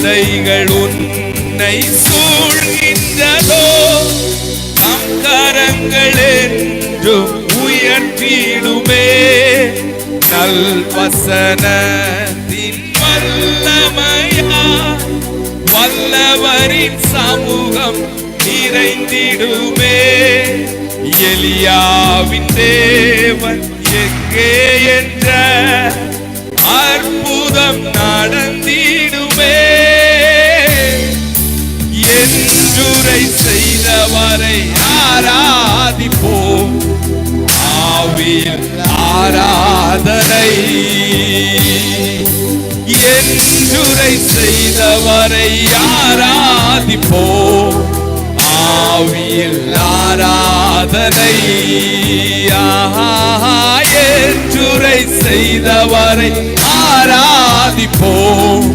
வாதைகள் உன்னை சூழ்கின்றதோ தம் கரங்கள் என்றும் உயர்த்திடுமே நல் வசனத்தின் வல்லமையா வல்லவரின் சமூகம் நிறைந்திடுமே எலியாவின் தேவன் எங்கே என்ற அற்புதம் நடந்திடுமே என்றுரை செய்தவரை ஆராதிப்போம் ஆவியில் ஆராதனை என்றுரை செய்தவரை ஆராதிப்போம் ஆவியில் ஆராதனை என்றுரை செய்தவரை ஆராதிப்போம்